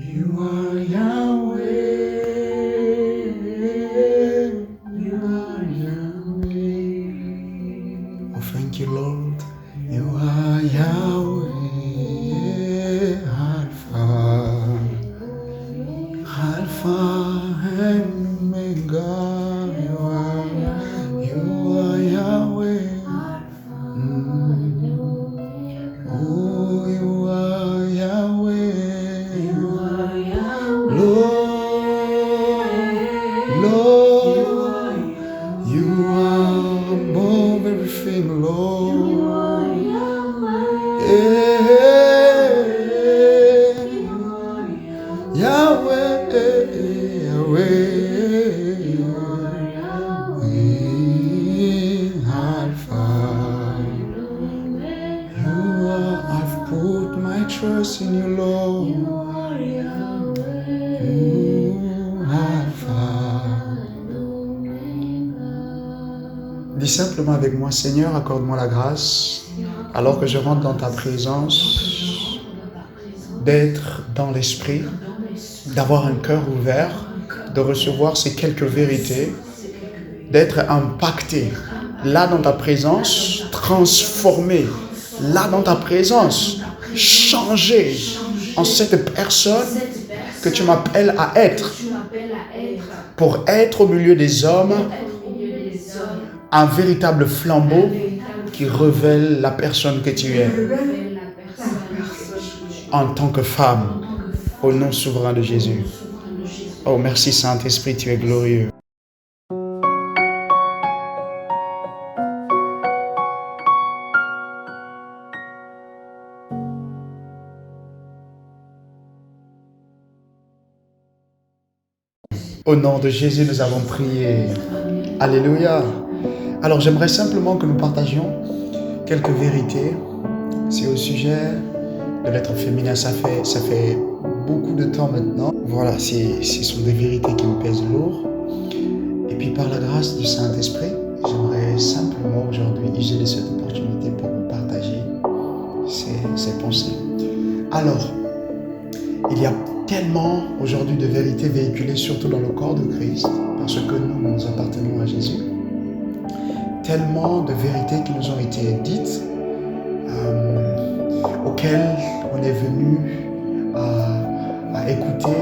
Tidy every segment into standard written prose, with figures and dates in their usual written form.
You are Yahweh. You are Yahweh. Oh, thank you, Lord. You are Yahweh, Alpha and Omega. You are Yahweh. Oh, you are Yahweh. Lord, you are above everything, Lord. Yahweh, Alpha. I've put my trust in you, Lord. Alpha. Dis simplement avec moi, Seigneur, accorde-moi la grâce, alors que je rentre dans ta présence, d'être dans l'esprit, d'avoir un cœur ouvert, de recevoir ces quelques vérités, d'être impacté là dans ta présence, transformé là dans ta présence, changé en cette personne que tu m'appelles à être, pour être au milieu des hommes un véritable flambeau qui révèle la personne que tu es en tant que femme, au nom souverain de Jésus. Oh, merci Saint-Esprit, tu es glorieux. Au nom de Jésus, nous avons prié. Alléluia. Alors, j'aimerais simplement que nous partagions quelques vérités. C'est au sujet de l'être féminin. Ça fait beaucoup de temps maintenant. Voilà, ce sont des vérités qui me pèsent lourd. Et puis, par la grâce du Saint-Esprit, j'aimerais simplement aujourd'hui user de cette opportunité pour vous partager ces pensées. Alors, il y a tellement aujourd'hui de vérités véhiculées, surtout dans le corps de Christ, parce que nous appartenons à Jésus. Tellement de vérités qui nous ont été dites, auxquelles on est venu à écouter,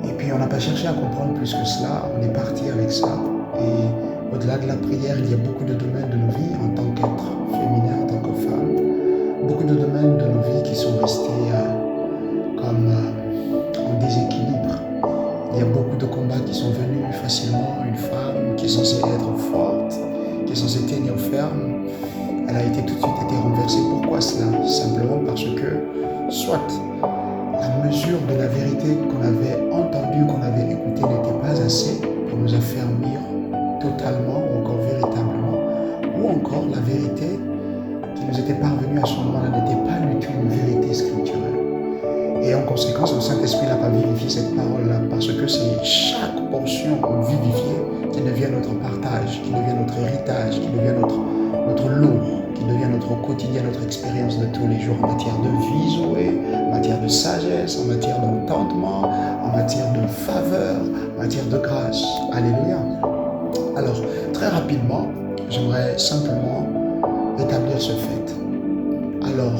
et puis on n'a pas cherché à comprendre plus que cela, on est parti avec ça. Et au-delà de la prière, il y a beaucoup de domaines de nos vies en tant qu'être féminin, en tant que femme, beaucoup de domaines de nos vies qui sont restés comme en déséquilibre. Il y a beaucoup de combats qui sont venus facilement. Une femme qui est censée être forte, qui est censée tenir ferme, elle a été tout de suite renversée. Pourquoi cela? Simplement parce que soit la mesure de la vérité qu'on avait entendue, qu'on avait écoutée n'était pas assez pour nous affermir totalement ou encore véritablement, ou encore la vérité qui nous était parvenue à ce moment-là n'était pas du tout une vérité scripturelle. Et en conséquence, le Saint-Esprit n'a pas vérifié cette parole-là, parce que c'est chaque portion vivifiée qui devient notre partage, qui devient notre héritage, qui devient notre lot, qui devient notre quotidien, notre expérience de tous les jours en matière de vie Zoé, en matière de sagesse, en matière d'entendement, en matière de faveur, en matière de grâce. Alléluia. Alors, très rapidement, j'aimerais simplement établir ce fait. Alors,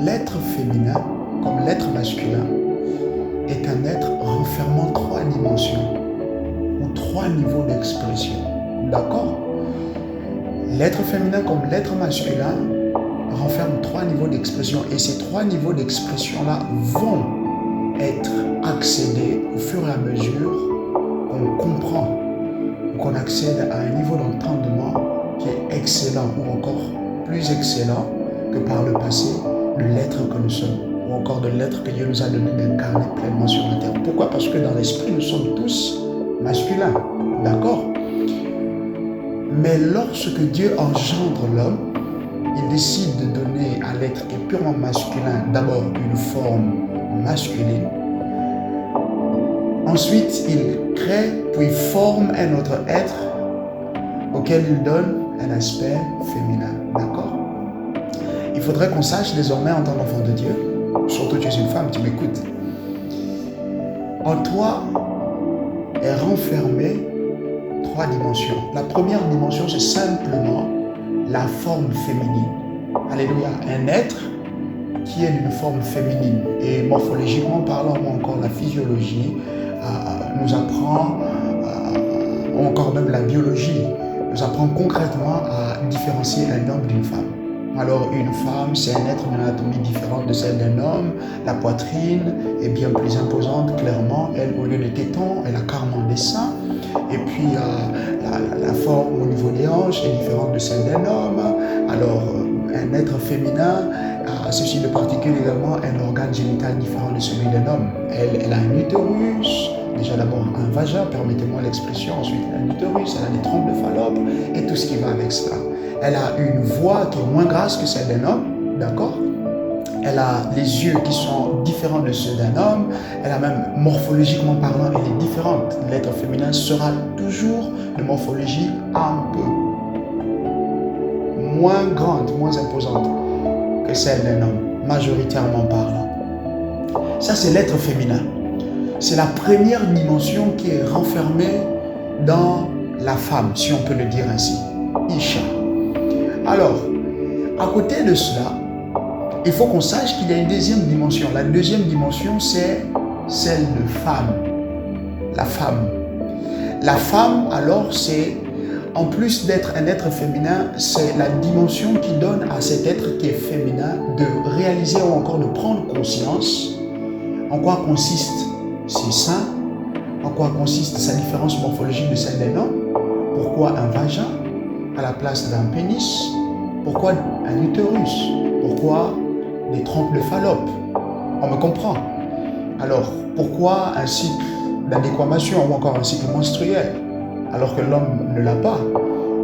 l'être féminin, comme l'être masculin, est un être renfermant 3 dimensions ou 3 niveaux d'expression. D'accord? L'être féminin comme l'être masculin renferme 3 niveaux d'expression, et ces 3 niveaux d'expression-là vont être accédés au fur et à mesure qu'on comprend, qu'on accède à un niveau d'entendement qui est excellent, ou encore plus excellent que par le passé, de l'être que nous sommes, ou encore de l'être que Dieu nous a donné d'incarner pleinement sur la terre. Pourquoi? Parce que dans l'esprit, nous sommes tous masculins, d'accord? Mais lorsque Dieu engendre l'homme, il décide de donner à l'être qui est purement masculin d'abord une forme masculine. Ensuite, il crée puis forme un autre être auquel il donne un aspect féminin, d'accord? Il faudrait qu'on sache désormais en tant qu'enfant de Dieu, surtout tu es une femme, tu m'écoutes, En toi est renfermée trois dimensions. La première dimension, c'est simplement la forme féminine. Alléluia. Un être qui est d'une forme féminine. Et morphologiquement parlant, ou encore la physiologie nous apprend, ou encore même la biologie, nous apprend concrètement à différencier un homme d'une femme. Alors une femme, c'est un être d'une anatomie différente de celle d'un homme. La poitrine est bien plus imposante, clairement. Elle, au lieu de tétons, elle a carrément des seins. Et puis la forme au niveau des hanches est différente de celle d'un homme. Alors un être féminin a ceci de particulier également un organe génital différent de celui d'un homme. Elle a un utérus, déjà d'abord un vagin, permettez-moi l'expression, ensuite elle a un utérus, elle a des trompes de Fallope et tout ce qui va avec cela. Elle a une voix qui est moins grasse que celle d'un homme, d'accord? Elle a les yeux qui sont différents de ceux d'un homme. Elle a même, morphologiquement parlant, elle est différente. L'être féminin sera toujours de morphologie un peu moins grande, moins imposante que celle d'un homme, majoritairement parlant. Ça, c'est l'être féminin. C'est la première dimension qui est renfermée dans la femme, si on peut le dire ainsi. Isha. Alors, à côté de cela, il faut qu'on sache qu'il y a une deuxième dimension. La deuxième dimension, c'est celle de femme. La femme. La femme, alors, c'est, en plus d'être un être féminin, c'est la dimension qui donne à cet être qui est féminin de réaliser ou encore de prendre conscience en quoi consistent ses seins, en quoi consiste sa différence morphologique de celle d'un homme, pourquoi un vagin à la place d'un pénis, pourquoi un utérus, pourquoi des trompes de Fallope. On me comprend. Alors, pourquoi un cycle d'adéquamation ou encore un cycle menstruel alors que l'homme ne l'a pas?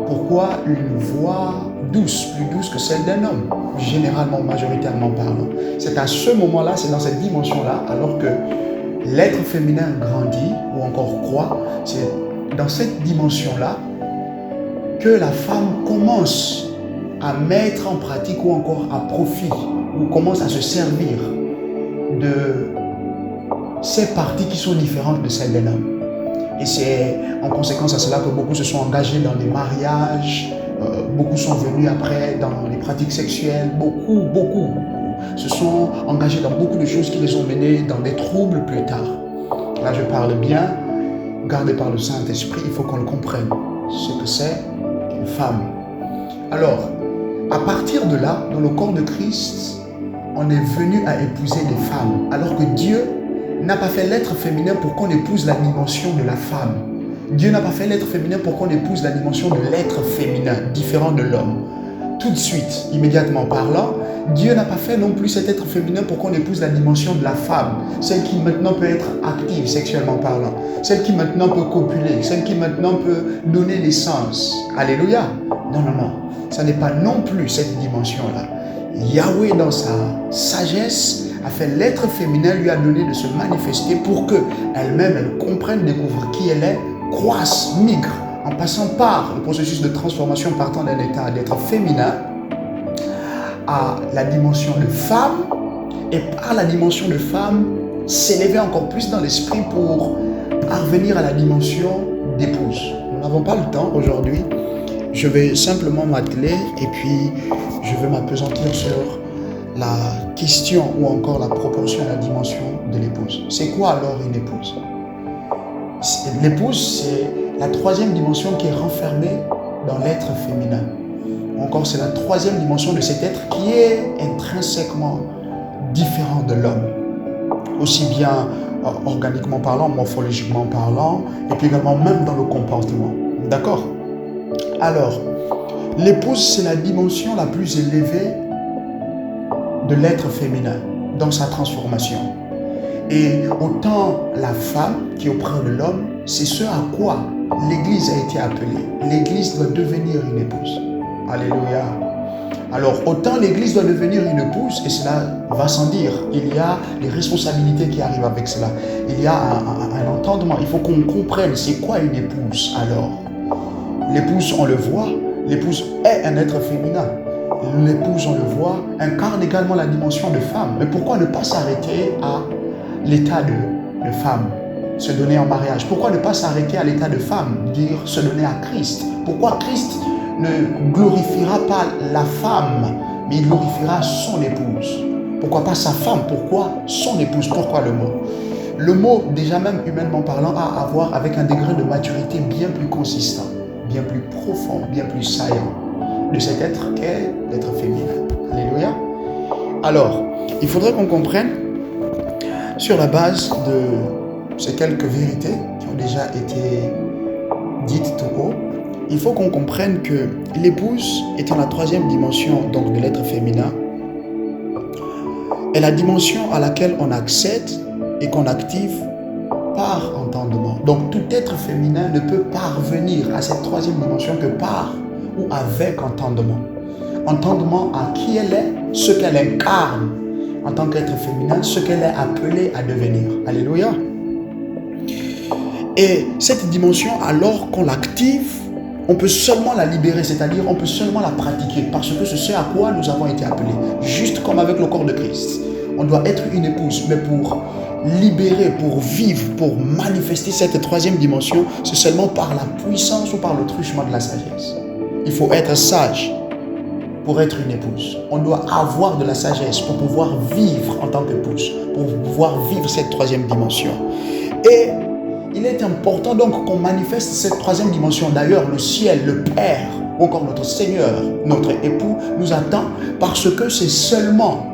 Pourquoi une voix douce, plus douce que celle d'un homme, généralement, majoritairement parlant? C'est à ce moment-là, c'est dans cette dimension-là, alors que l'être féminin grandit ou encore croît, c'est dans cette dimension-là que la femme commence à mettre en pratique ou encore à profit ou commence à se servir de ces parties qui sont différentes de celles d'un homme. Et c'est en conséquence à cela que beaucoup se sont engagés dans des mariages, beaucoup sont venus après dans les pratiques sexuelles, beaucoup se sont engagés dans beaucoup de choses qui les ont menés dans des troubles plus tard. Là, je parle bien, gardé par le Saint-Esprit, il faut qu'on le comprenne, ce que c'est une femme. Alors, à partir de là, dans le corps de Christ, on est venu à épouser des femmes, alors que Dieu n'a pas fait l'être féminin pour qu'on épouse la dimension de la femme. Dieu n'a pas fait l'être féminin pour qu'on épouse la dimension de l'être féminin, différent de l'homme. Tout de suite, immédiatement parlant, Dieu n'a pas fait non plus cet être féminin pour qu'on épouse la dimension de la femme, celle qui maintenant peut être active sexuellement parlant, celle qui maintenant peut copuler, celle qui maintenant peut donner naissance. Alléluia. Non, ça n'est pas non plus cette dimension-là. Yahweh, dans sa sagesse, a fait l'être féminin, lui a donné de se manifester pour qu'elle-même, elle comprenne, découvre qui elle est, croisse, migre, en passant par le processus de transformation partant d'un état d'être féminin à la dimension de femme, et par la dimension de femme, s'élever encore plus dans l'esprit pour parvenir à la dimension d'épouse. Nous n'avons pas le temps aujourd'hui. Je vais simplement m'atteler et puis je vais m'appesantir sur la question ou encore la proportion à la dimension de l'épouse. C'est quoi alors une épouse? L'épouse, c'est la troisième dimension qui est renfermée dans l'être féminin. Encore, c'est la troisième dimension de cet être qui est intrinsèquement différent de l'homme. Aussi bien organiquement parlant, morphologiquement parlant, et puis également même dans le comportement. D'accord? Alors, l'épouse, c'est la dimension la plus élevée de l'être féminin dans sa transformation. Et autant la femme qui est auprès de l'homme, c'est ce à quoi l'Église a été appelée. L'Église doit devenir une épouse. Alléluia. Alors, autant l'Église doit devenir une épouse, et cela va sans dire, il y a des responsabilités qui arrivent avec cela. Il y a un entendement. Il faut qu'on comprenne c'est quoi une épouse alors. L'épouse, on le voit, l'épouse est un être féminin. L'épouse, on le voit, incarne également la dimension de femme. Mais pourquoi ne pas s'arrêter à l'état de femme? se donner en mariage? Pourquoi ne pas s'arrêter à l'état de femme, dire se donner à Christ? Pourquoi Christ ne glorifiera pas la femme, mais il glorifiera son épouse? Pourquoi pas sa femme? Pourquoi son épouse? Pourquoi le mot? Le mot, déjà même humainement parlant, a à voir avec un degré de maturité bien plus consistant, bien plus profond, bien plus saillant de cet être qu'est l'être féminin. Alléluia. Alors, il faudrait qu'on comprenne, sur la base de ces quelques vérités qui ont déjà été dites tout haut, il faut qu'on comprenne que l'épouse étant la troisième dimension donc de l'être féminin, est la dimension à laquelle on accède et qu'on active par entendement. Donc tout être féminin ne peut parvenir à cette troisième dimension que par ou avec entendement. Entendement à qui elle est, ce qu'elle incarne en tant qu'être féminin, ce qu'elle est appelée à devenir. Alléluia. Et cette dimension, alors qu'on l'active, on peut seulement la libérer, c'est-à-dire on peut seulement la pratiquer, parce que c'est ce à quoi nous avons été appelés. Juste comme avec le corps de Christ. On doit être une épouse, mais pour libérer, pour vivre, pour manifester cette troisième dimension, c'est seulement par la puissance ou par le truchement de la sagesse. Il faut être sage pour être une épouse. On doit avoir de la sagesse pour pouvoir vivre en tant qu'épouse, pour pouvoir vivre cette troisième dimension. Et il est important donc qu'on manifeste cette troisième dimension. D'ailleurs, le ciel, le Père, ou encore notre Seigneur, notre époux, nous attend parce que c'est seulement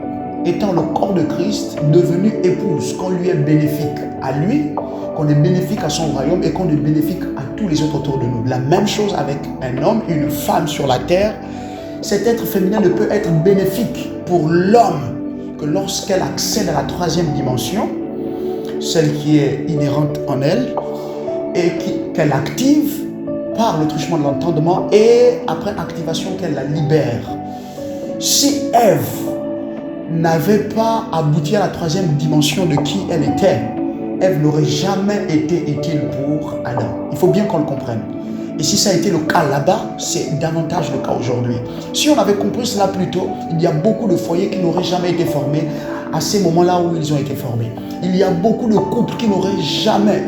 étant le corps de Christ devenu épouse qu'on lui est bénéfique à lui, qu'on est bénéfique à son royaume et qu'on est bénéfique à tous les autres autour de nous. La même chose avec un homme, une femme sur la terre. Cet être féminin ne peut être bénéfique pour l'homme que lorsqu'elle accède à la troisième dimension, celle qui est inhérente en elle, et qu'elle active par le truchement de l'entendement et après activation qu'elle la libère. Si Ève n'avait pas abouti à la troisième dimension de qui elle était, Ève n'aurait jamais été utile pour Adam. Il faut bien qu'on le comprenne. Et si ça a été le cas là-bas, c'est davantage le cas aujourd'hui. Si on avait compris cela plus tôt, il y a beaucoup de foyers qui n'auraient jamais été formés à ces moments-là où ils ont été formés. Il y a beaucoup de couples qui n'auraient jamais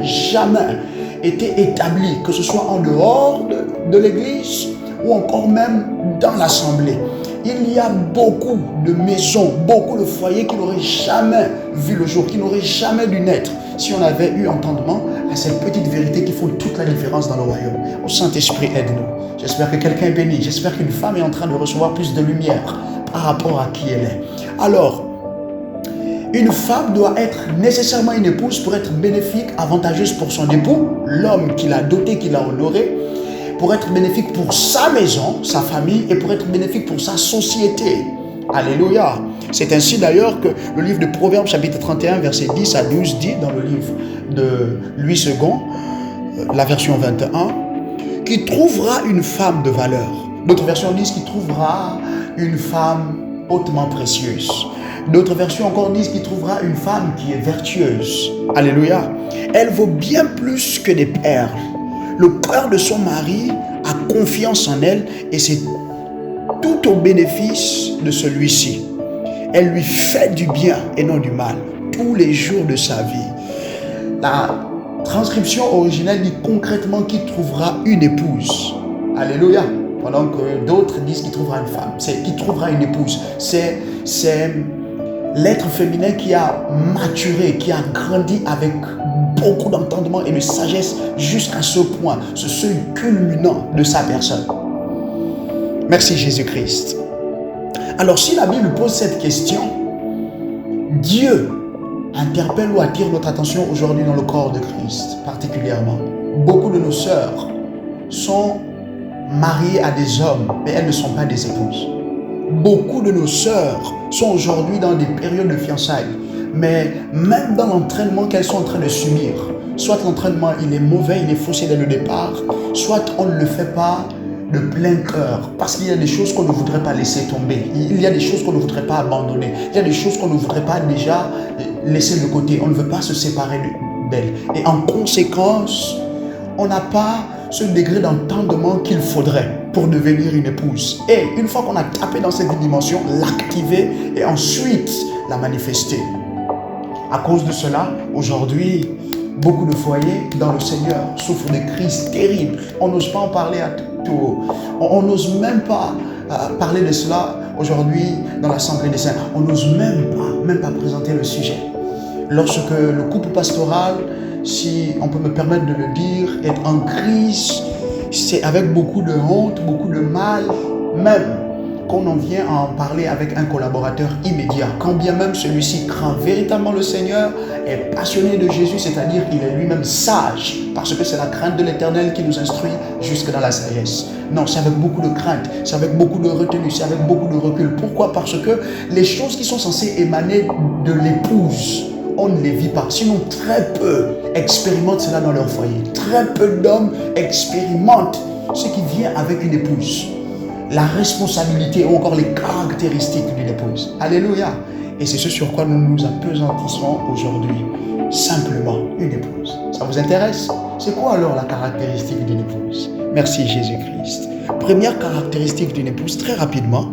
été établis, que ce soit en dehors de l'église ou encore même dans l'assemblée. Il y a beaucoup de maisons, beaucoup de foyers qui n'auraient jamais vu le jour, qui n'auraient jamais dû naître si on avait eu entendement à cette petite vérité qui font toute la différence dans le royaume. Au Saint-Esprit, aide-nous. J'espère que quelqu'un est béni. J'espère qu'une femme est en train de recevoir plus de lumière par rapport à qui elle est. Alors, une femme doit être nécessairement une épouse pour être bénéfique, avantageuse pour son époux, l'homme qui l'a doté, qui l'a honoré, pour être bénéfique pour sa maison, sa famille, et pour être bénéfique pour sa société. Alléluia. C'est ainsi d'ailleurs que le livre de Proverbes, chapitre 31, versets 10 à 12, dit dans le livre de Louis II, la version 21, qui trouvera une femme de valeur. D'autres versions disent qu'il trouvera une femme hautement précieuse. D'autres versions encore disent qu'il trouvera une femme qui est vertueuse. Alléluia. Elle vaut bien plus que des perles. Le cœur de son mari a confiance en elle et c'est tout au bénéfice de celui-ci. Elle lui fait du bien et non du mal tous les jours de sa vie. La transcription originale dit concrètement qu'il trouvera une épouse. Alléluia. Pendant que d'autres disent qu'il trouvera une femme. C'est qu'il trouvera une épouse. C'est l'être féminin qui a maturé, qui a grandi avec beaucoup d'entendement et de sagesse jusqu'à ce point, ce seuil culminant de sa personne. Merci Jésus-Christ. Alors si la Bible pose cette question, Dieu interpelle ou attire notre attention aujourd'hui dans le corps de Christ particulièrement. Beaucoup de nos sœurs sont mariées à des hommes, mais elles ne sont pas des épouses. Beaucoup de nos sœurs sont aujourd'hui dans des périodes de fiançailles, mais même dans l'entraînement qu'elles sont en train de subir, soit l'entraînement il est mauvais, il est faussé dès le départ, soit on ne le fait pas de plein cœur, parce qu'il y a des choses qu'on ne voudrait pas laisser tomber, il y a des choses qu'on ne voudrait pas abandonner, il y a des choses qu'on ne voudrait pas déjà laisser de côté, on ne veut pas se séparer d'elles. Et en conséquence, on n'a pas ce degré d'entendement qu'il faudrait pour devenir une épouse. Et une fois qu'on a tapé dans cette dimension, l'activer et ensuite la manifester. À cause de cela, aujourd'hui, Beaucoup de foyers dans le Seigneur souffrent de crises terribles. On n'ose pas en parler à tout. On n'ose même pas parler de cela aujourd'hui dans l'Assemblée des Saints. On n'ose même pas présenter le sujet. Lorsque le couple pastoral, si on peut me permettre de le dire, est en crise, c'est avec beaucoup de honte, beaucoup de mal, même qu'on en vient à en parler avec un collaborateur immédiat. Quand bien même celui-ci craint véritablement le Seigneur, est passionné de Jésus, c'est-à-dire qu'il est lui-même sage, parce que c'est la crainte de l'Éternel qui nous instruit jusque dans la sagesse. Non, c'est avec beaucoup de crainte, c'est avec beaucoup de retenue, c'est avec beaucoup de recul. Pourquoi? Parce que les choses qui sont censées émaner de l'épouse, on ne les vit pas. Sinon, très peu expérimentent cela dans leur foyer. Très peu d'hommes expérimentent ce qui vient avec une épouse. La responsabilité ou encore les caractéristiques d'une épouse. Alléluia. Et c'est ce sur quoi nous nous appesantisserons aujourd'hui. Simplement une épouse. Ça vous intéresse? C'est quoi alors la caractéristique d'une épouse? Merci Jésus-Christ. Première caractéristique d'une épouse, très rapidement,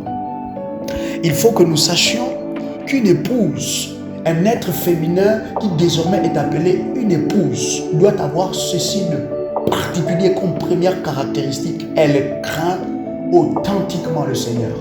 il faut que nous sachions qu'une épouse, un être féminin qui désormais est appelé une épouse, doit avoir ceci de particulier comme première caractéristique. Elle craint authentiquement le Seigneur.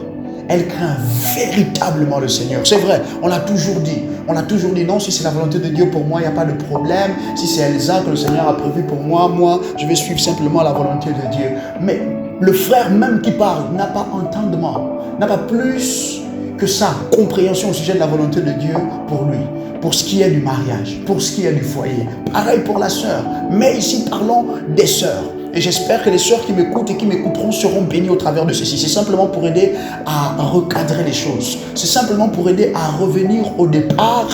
Elle craint véritablement le Seigneur. C'est vrai, on l'a toujours dit. On l'a toujours dit, non, si c'est la volonté de Dieu pour moi, il n'y a pas de problème. Si c'est Elsa que le Seigneur a prévu pour moi, je vais suivre simplement la volonté de Dieu. Mais le frère même qui parle n'a pas entendement, n'a pas plus que sa compréhension au sujet de la volonté de Dieu pour lui, pour ce qui est du mariage, pour ce qui est du foyer. Pareil pour la sœur. Mais ici, parlons des sœurs. Et j'espère que les sœurs qui m'écoutent et qui m'écouteront seront bénies au travers de ceci. C'est simplement pour aider à recadrer les choses. C'est simplement pour aider à revenir au départ,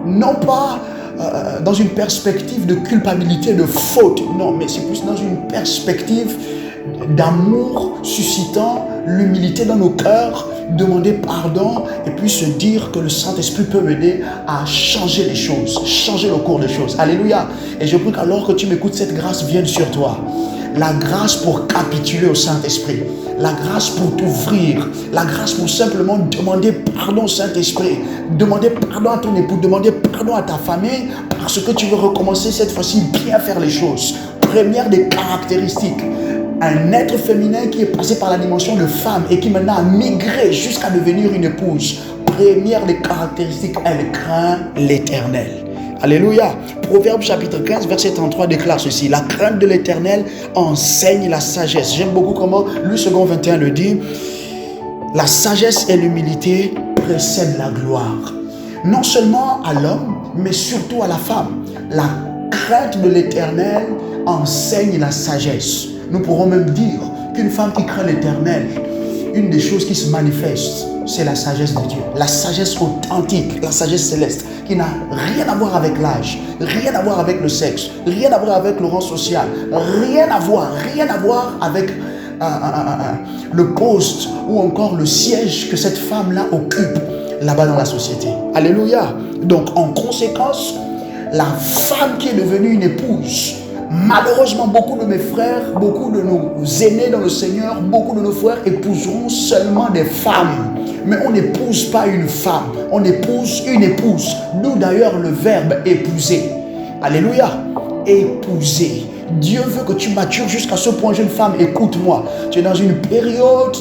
non pas dans une perspective de culpabilité, de faute, non, mais c'est plus dans une perspective d'amour suscitant l'humilité dans nos cœurs, demander pardon et puis se dire que le Saint-Esprit peut m'aider à changer les choses, changer le cours des choses. Alléluia. Et je prie qu'alors que tu m'écoutes, cette grâce vienne sur toi. La grâce pour capituler au Saint-Esprit, la grâce pour t'ouvrir, la grâce pour simplement demander pardon au Saint-Esprit, demander pardon à ton époux, demander pardon à ta famille parce que tu veux recommencer cette fois-ci bien faire les choses. Première des caractéristiques, un être féminin qui est passé par la dimension de femme et qui maintenant a migré jusqu'à devenir une épouse. Première des caractéristiques, elle craint l'Éternel. Alléluia. Proverbe chapitre 15, verset 33 déclare ceci. La crainte de l'Éternel enseigne la sagesse. J'aime beaucoup comment Luc 2:21 le dit. La sagesse et l'humilité précèdent la gloire. Non seulement à l'homme, mais surtout à la femme. La crainte de l'Éternel enseigne la sagesse. Nous pourrons même dire qu'une femme qui craint l'Éternel, une des choses qui se manifeste, c'est la sagesse de Dieu. La sagesse authentique, la sagesse céleste, qui n'a rien à voir avec l'âge, rien à voir avec le sexe, rien à voir avec le rang social, rien à voir avec le poste ou encore le siège que cette femme-là occupe là-bas dans la société. Alléluia. Donc en conséquence, la femme qui est devenue une épouse, malheureusement, beaucoup de mes frères, beaucoup de nos aînés dans le Seigneur, beaucoup de nos frères épouseront seulement des femmes. Mais on n'épouse pas une femme, on épouse une épouse. D'où d'ailleurs le verbe épouser. Alléluia. Épouser. Dieu veut que tu matures jusqu'à ce point, jeune femme, écoute-moi. Tu es dans une période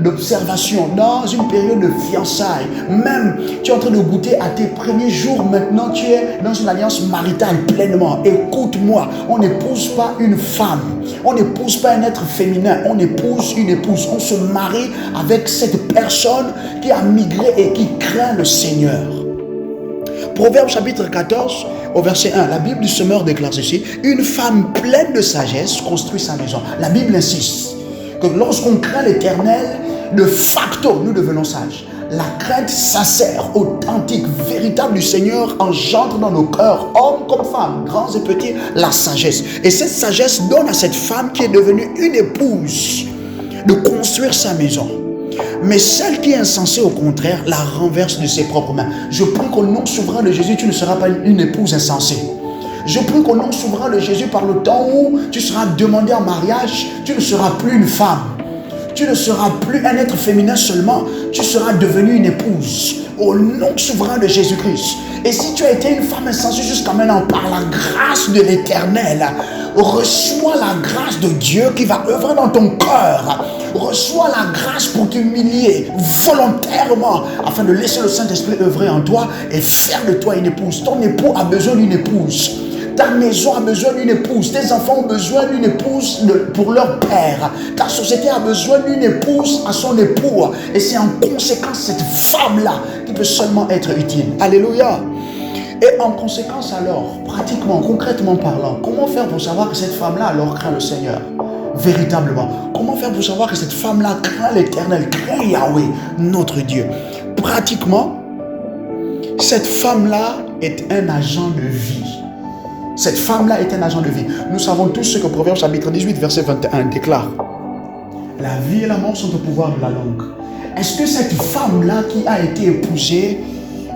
d'observation, dans une période de fiançailles. Même, tu es en train de goûter à tes premiers jours. Maintenant, tu es dans une alliance maritale pleinement. Écoute-moi, on n'épouse pas une femme. On n'épouse pas un être féminin. On épouse une épouse. On se marie avec cette personne qui a migré et qui craint le Seigneur. Proverbe chapitre 14, au verset 1, la Bible du semeur déclare ceci. Une femme pleine de sagesse construit sa maison. La Bible insiste que lorsqu'on craint l'Éternel, de facto, nous devenons sages. La crainte sincère, authentique, véritable du Seigneur engendre dans nos cœurs, hommes comme femmes, grands et petits, la sagesse. Et cette sagesse donne à cette femme qui est devenue une épouse de construire sa maison. Mais celle qui est insensée, au contraire, la renverse de ses propres mains. Je prie qu'au nom souverain de Jésus, tu ne seras pas une épouse insensée. Je prie qu'au nom souverain de Jésus, par le temps où tu seras demandé en mariage, tu ne seras plus une femme. Tu ne seras plus un être féminin seulement, tu seras devenu une épouse. au nom souverain de Jésus-Christ. Et si tu as été une femme insensée jusqu'à maintenant, par la grâce de l'Éternel, reçois la grâce de Dieu qui va œuvrer dans ton cœur. Reçois la grâce pour t'humilier volontairement afin de laisser le Saint-Esprit œuvrer en toi et faire de toi une épouse. Ton époux a besoin d'une épouse. Ta maison a besoin d'une épouse. Tes enfants ont besoin d'une épouse pour leur père. Ta société a besoin d'une épouse à son époux. Et c'est en conséquence cette femme-là qui peut seulement être utile. Alléluia. Et en conséquence alors, pratiquement, concrètement parlant, comment faire pour savoir que cette femme-là alors craint le Seigneur? Véritablement. Comment faire pour savoir que cette femme-là craint l'Éternel, craint Yahweh, notre Dieu? Pratiquement, cette femme-là est un agent de vie. Cette femme-là est un agent de vie. Nous savons tous ce que Proverbe chapitre 18, verset 21 déclare. La vie et la mort sont au pouvoir de la langue. Est-ce que cette femme-là qui a été épousée,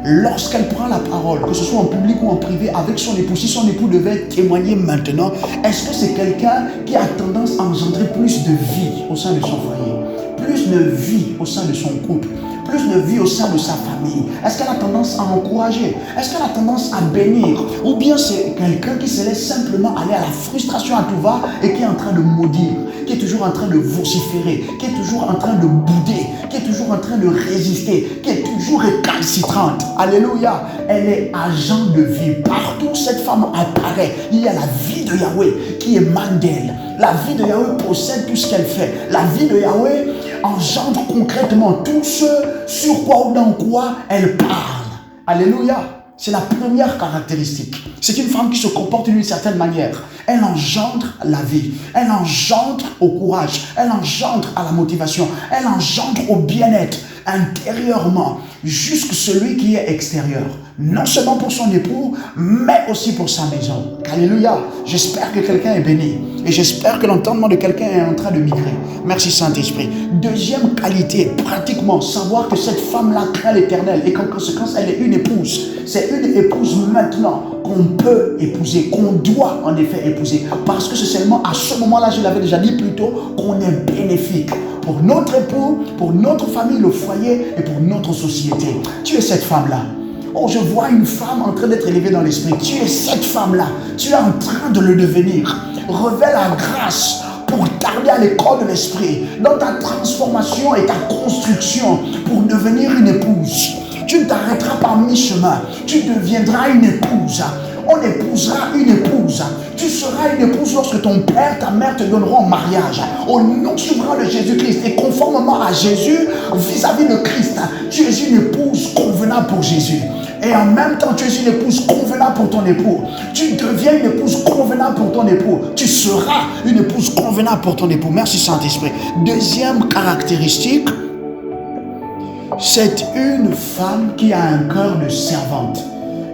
lorsqu'elle prend la parole, que ce soit en public ou en privé, avec son époux, si son époux devait témoigner maintenant, est-ce que c'est quelqu'un qui a tendance à engendrer plus de vie au sein de son foyer, plus de vie au sein de son couple, plus de vie au sein de sa famille? Est-ce qu'elle a tendance à encourager? Est-ce qu'elle a tendance à bénir? Ou bien c'est quelqu'un qui se laisse simplement aller à la frustration à tout va et qui est en train de maudire, qui est toujours en train de vociférer, qui est toujours en train de bouder, qui est toujours en train de résister, qui est toujours récalcitrante? Alléluia. Elle est agent de vie. Partout cette femme apparaît, il y a la vie de Yahweh qui émane d'elle. La vie de Yahweh possède tout ce qu'elle fait. La vie de Yahweh engendre concrètement tout ce sur quoi ou dans quoi elle parle. Alléluia. C'est la première caractéristique. C'est une femme qui se comporte d'une certaine manière. Elle engendre la vie. Elle engendre au courage. Elle engendre à la motivation. Elle engendre au bien-être intérieurement, jusque celui qui est extérieur. Non seulement pour son époux, mais aussi pour sa maison. Alléluia. J'espère que quelqu'un est béni. Et j'espère que l'entendement de quelqu'un est en train de migrer. Merci Saint-Esprit. Deuxième qualité, pratiquement, savoir que cette femme-là craint l'Éternel et qu'en conséquence, elle est une épouse. C'est une épouse maintenant qu'on peut épouser, qu'on doit en effet épouser. Parce que c'est seulement à ce moment-là, je l'avais déjà dit plus tôt, qu'on est bénéfique pour notre époux, pour notre famille, le foyer et pour notre société. Tu es cette femme-là. Oh, je vois une femme en train d'être élevée dans l'esprit. Tu es cette femme-là. Tu es en train de le devenir. Revêt la grâce pour tarder à l'école de l'esprit, dans ta transformation et ta construction pour devenir une épouse. Tu ne t'arrêteras pas mi-chemin. Tu deviendras une épouse. On épousera une épouse. Tu seras une épouse lorsque ton père, ta mère te donneront en mariage. Au nom souverain de Jésus-Christ et conformément à Jésus, vis-à-vis de Christ, tu es une épouse convenable pour Jésus. Et en même temps, tu es une épouse convenable pour ton époux. Tu deviens une épouse convenable pour ton époux. Tu seras une épouse convenable pour ton époux. Merci Saint-Esprit. Deuxième caractéristique, c'est une femme qui a un cœur de servante.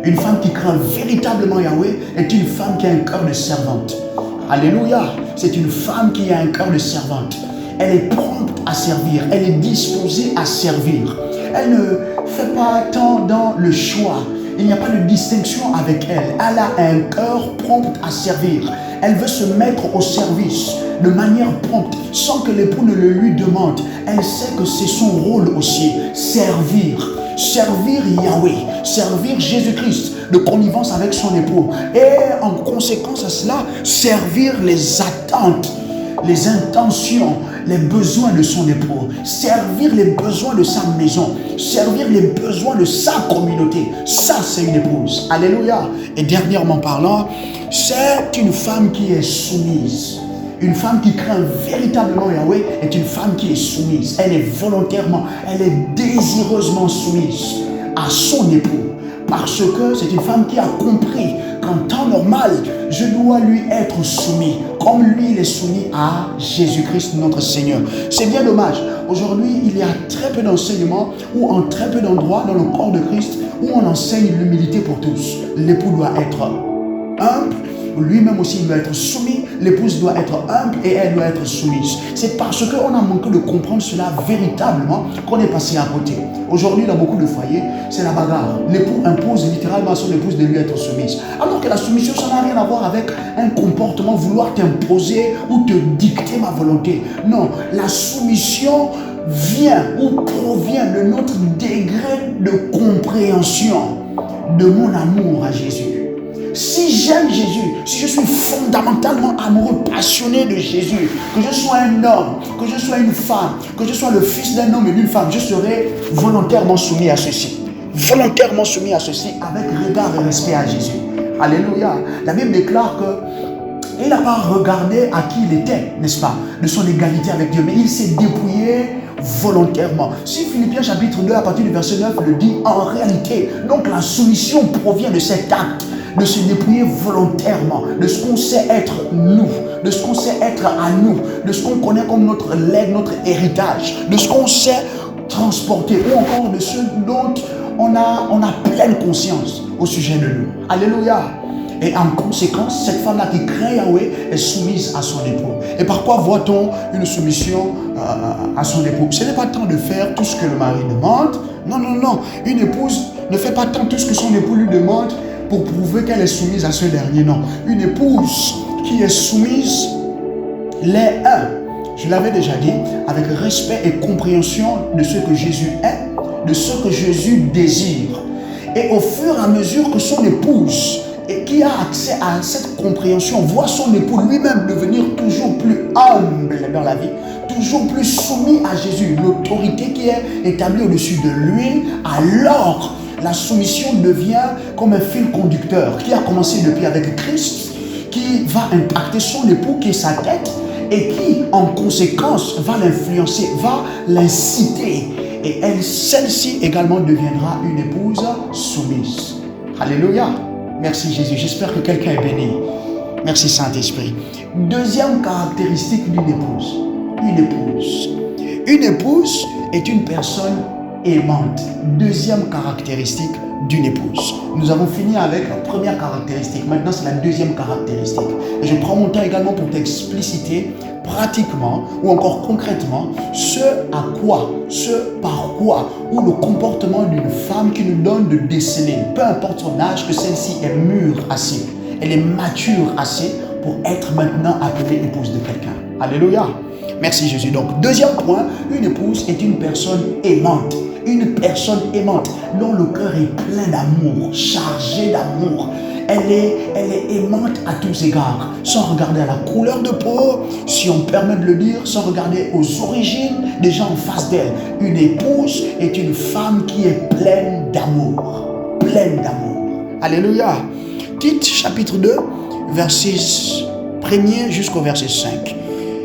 Une femme qui craint véritablement Yahweh est une femme qui a un cœur de servante. Alléluia. C'est une femme qui a un cœur de servante. Elle est prompte à servir. Elle est disposée à servir. Elle ne fait pas tant dans le choix. Il n'y a pas de distinction avec elle. Elle a un cœur prompt à servir. Elle veut se mettre au service de manière prompte, sans que l'époux ne le lui demande. Elle sait que c'est son rôle aussi, servir. Servir Yahweh, servir Jésus-Christ de connivence avec son époux. Et en conséquence à cela, servir les attentes, les intentions, les besoins de son époux, servir les besoins de sa maison, servir les besoins de sa communauté. Ça, c'est une épouse. Alléluia. Et dernièrement parlant, c'est une femme qui est soumise. Une femme qui craint véritablement Yahweh est une femme qui est soumise. Elle est volontairement, elle est désireusement soumise à son époux. Parce que c'est une femme qui a compris qu'en temps normal, je dois lui être soumis, comme lui il est soumis à Jésus-Christ notre Seigneur. C'est bien dommage. Aujourd'hui, il y a très peu d'enseignements ou en très peu d'endroits dans le corps de Christ où on enseigne l'humilité pour tous. L'époux doit être humble, lui-même aussi il doit être soumis, l'épouse doit être humble et elle doit être soumise. C'est parce qu'on a manqué de comprendre cela véritablement qu'on est passé à côté. Aujourd'hui, dans beaucoup de foyers, c'est la bagarre. L'époux impose littéralement à son épouse de lui être soumise. Alors que la soumission, ça n'a rien à voir avec un comportement, vouloir t'imposer ou te dicter ma volonté. Non, la soumission vient ou provient de notre degré de compréhension de mon amour à Jésus. Si j'aime Jésus, si je suis fondamentalement amoureux, passionné de Jésus, que je sois un homme, que je sois une femme, que je sois le fils d'un homme et d'une femme, je serai volontairement soumis à ceci. Volontairement soumis à ceci avec regard et respect à Jésus. Alléluia. La Bible déclare que il n'a pas regardé à qui il était, n'est-ce pas, de son égalité avec Dieu, mais il s'est dépouillé volontairement. Si Philippiens chapitre 2 à partir du verset 9 le dit, en réalité, donc la soumission provient de cet acte, de se dépouiller volontairement, de ce qu'on sait être nous, de ce qu'on sait être à nous, de ce qu'on connaît comme notre legs, notre héritage, de ce qu'on sait transporter, ou encore de ce dont on a pleine conscience au sujet de nous. Alléluia. Et en conséquence, cette femme-là qui craint Yahweh est soumise à son époux. Et par quoi voit-on une soumission à son époux? Ce n'est pas tant de faire tout ce que le mari demande. Non, non, non. Une épouse ne fait pas tant tout ce que son époux lui demande pour prouver qu'elle est soumise à ce dernier. Non. Une épouse qui est soumise l'est je l'avais déjà dit, avec respect et compréhension de ce que Jésus est, de ce que Jésus désire. Et au fur et à mesure que son épouse et qui a accès à cette compréhension, voit son époux lui-même devenir toujours plus humble dans la vie, toujours plus soumis à Jésus, l'autorité qui est établie au-dessus de lui, alors la soumission devient comme un fil conducteur qui a commencé depuis avec Christ, qui va impacter son époux qui est sa tête et qui en conséquence va l'influencer, va l'inciter. Et celle-ci également deviendra une épouse soumise. Alléluia. Merci Jésus, j'espère que quelqu'un est béni. Merci Saint-Esprit. Deuxième caractéristique d'une épouse. Une épouse. Une épouse est une personne aimante. Deuxième caractéristique d'une épouse. Nous avons fini avec la première caractéristique. Maintenant, c'est la deuxième caractéristique. Et je prends mon temps également pour t'expliciter pratiquement ou encore concrètement ce par quoi, ou le comportement d'une femme qui nous donne de déceler, peu importe son âge, que celle-ci est mûre assez, elle est mature assez pour être maintenant appelée épouse de quelqu'un. Alléluia. Merci Jésus. Donc, deuxième point, une épouse est une personne aimante. Une personne aimante dont le cœur est plein d'amour, chargé d'amour. Elle est aimante à tous égards, sans regarder à la couleur de peau, si on permet de le dire, sans regarder aux origines des gens en face d'elle. Une épouse est une femme qui est pleine d'amour. Pleine d'amour. Alléluia. Tite chapitre 2, verset 1er jusqu'au verset 5.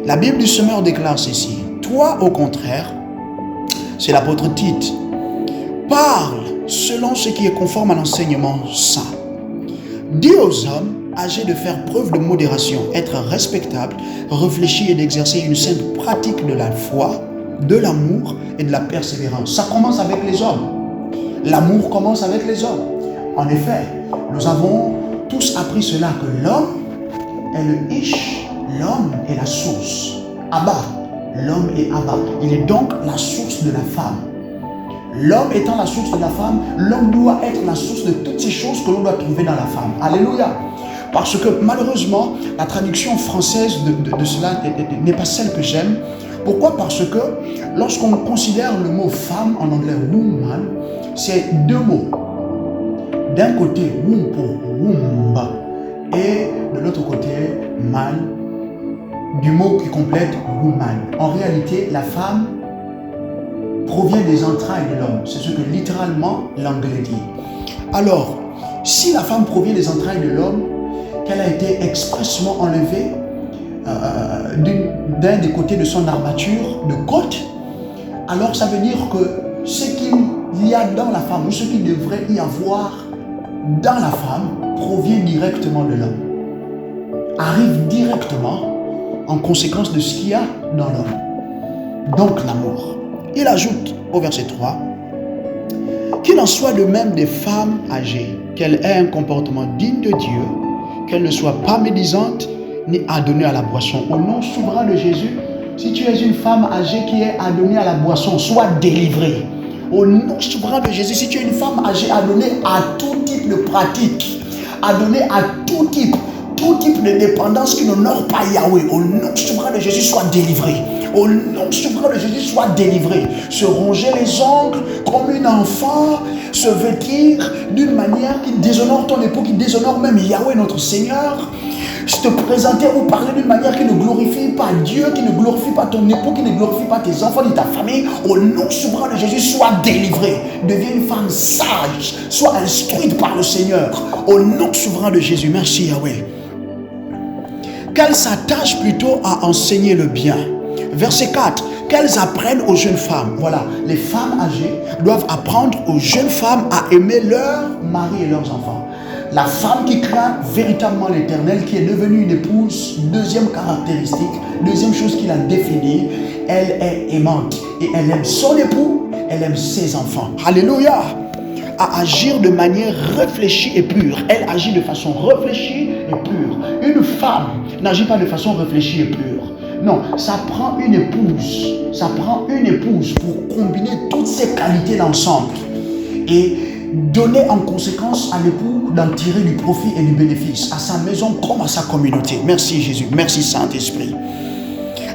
La Bible du Semeur déclare ceci. Toi, au contraire, c'est l'apôtre Tite, parle selon ce qui est conforme à l'enseignement saint. Dis aux hommes âgés de faire preuve de modération, être respectables, réfléchir et d'exercer une sainte pratique de la foi, de l'amour et de la persévérance. Ça commence avec les hommes. L'amour commence avec les hommes. En effet, nous avons tous appris cela, que l'homme est le Ish, l'homme est la source. Abba, l'homme est Abba. Il est donc la source de la femme. L'homme étant la source de la femme, l'homme doit être la source de toutes ces choses que l'on doit trouver dans la femme. Alléluia. Parce que malheureusement, la traduction française de cela n'est pas celle que j'aime. Pourquoi? Parce que lorsqu'on considère le mot femme en anglais woman, c'est deux mots. D'un côté, womb pour womb, et de l'autre côté, man, du mot qui complète woman. En réalité, la femme provient des entrailles de l'homme. C'est ce que littéralement l'anglais dit. Alors, si la femme provient des entrailles de l'homme, qu'elle a été expressément enlevée d'un des côtés de son armature de côte, alors ça veut dire que ce qu'il y a dans la femme, ou ce qu'il devrait y avoir dans la femme, provient directement de l'homme. Arrive directement en conséquence de ce qu'il y a dans l'homme. Donc l'amour. Il ajoute au verset 3 qu'il en soit de même des femmes âgées, qu'elles aient un comportement digne de Dieu, qu'elle ne soit pas médisante ni adonnée à la boisson. Au nom souverain de Jésus, si tu es une femme âgée qui est adonnée à la boisson, sois délivrée. Au nom souverain de Jésus, si tu es une femme âgée adonnée à tout type de pratique, adonnée à tout type de dépendance qui n'honore pas Yahweh, au nom souverain de Jésus, sois délivré. Au nom souverain de Jésus, sois délivré. Se ronger les ongles comme une enfant, se vêtir d'une manière qui déshonore ton époux, qui déshonore même Yahweh notre Seigneur, te présenter ou parler d'une manière qui ne glorifie pas Dieu, qui ne glorifie pas ton époux, qui ne glorifie pas tes enfants ni ta famille, au nom souverain de Jésus, sois délivré. Deviens une femme sage, sois instruite par le Seigneur. Au nom souverain de Jésus, merci Yahweh. Qu'elles s'attachent plutôt à enseigner le bien. Verset 4, qu'elles apprennent aux jeunes femmes. Voilà, les femmes âgées doivent apprendre aux jeunes femmes à aimer leurs maris et leurs enfants. La femme qui craint véritablement l'Éternel, qui est devenue une épouse, deuxième caractéristique, deuxième chose qui la définit, elle est aimante. Et elle aime son époux, elle aime ses enfants. Alléluia! À agir de manière réfléchie et pure. Elle agit de façon réfléchie et pure. Une femme n'agit pas de façon réfléchie et pure. Non, ça prend une épouse. Ça prend une épouse pour combiner toutes ces qualités ensemble. Et donner en conséquence à l'époux d'en tirer du profit et du bénéfice, à sa maison comme à sa communauté. Merci Jésus, merci Saint-Esprit.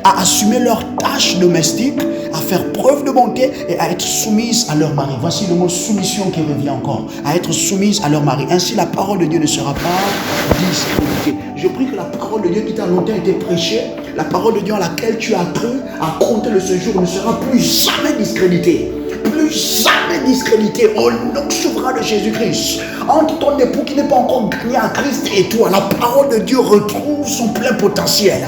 À assumer leurs tâches domestiques, à faire preuve de bonté et à être soumises à leur mari. Voici le mot soumission qui revient encore. À être soumises à leur mari. Ainsi la parole de Dieu ne sera pas discréditée. Je prie que la parole de Dieu qui t'a longtemps été prêchée, la parole de Dieu à laquelle tu as cru, à compter de ce jour, ne sera plus jamais discréditée. Plus jamais discrédité au nom souverain de Jésus-Christ. Entre ton époux qui n'est pas encore gagné à Christ et toi, la parole de Dieu retrouve son plein potentiel,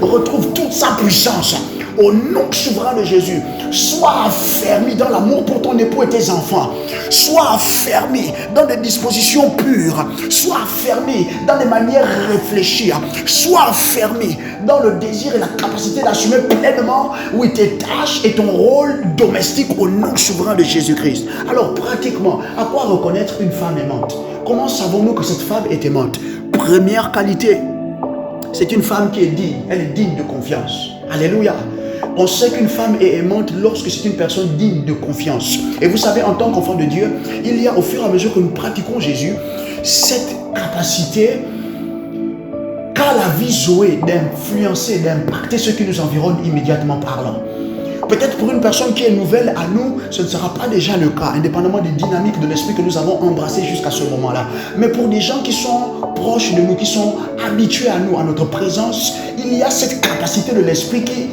retrouve toute sa puissance. Au nom souverain de Jésus, sois affermi dans l'amour pour ton époux et tes enfants. Sois affermi dans des dispositions pures. Sois affermi dans des manières réfléchies. Sois affermi dans le désir et la capacité d'assumer pleinement tes tâches et ton rôle domestique au nom souverain de Jésus-Christ. Alors pratiquement, à quoi reconnaître une femme aimante? Comment savons-nous que cette femme est aimante? Première qualité, c'est une femme qui est digne. Elle est digne de confiance. Alléluia. On sait qu'une femme est aimante lorsque c'est une personne digne de confiance. Et vous savez, en tant qu'enfant de Dieu, il y a au fur et à mesure que nous pratiquons Jésus, cette capacité qu'a la vie Zoé d'influencer, d'impacter ceux qui nous environnent immédiatement parlant. Peut-être pour une personne qui est nouvelle à nous, ce ne sera pas déjà le cas, indépendamment des dynamiques de l'esprit que nous avons embrassées jusqu'à ce moment-là. Mais pour des gens qui sont proches de nous, qui sont habitués à nous, à notre présence, il y a cette capacité de l'esprit qui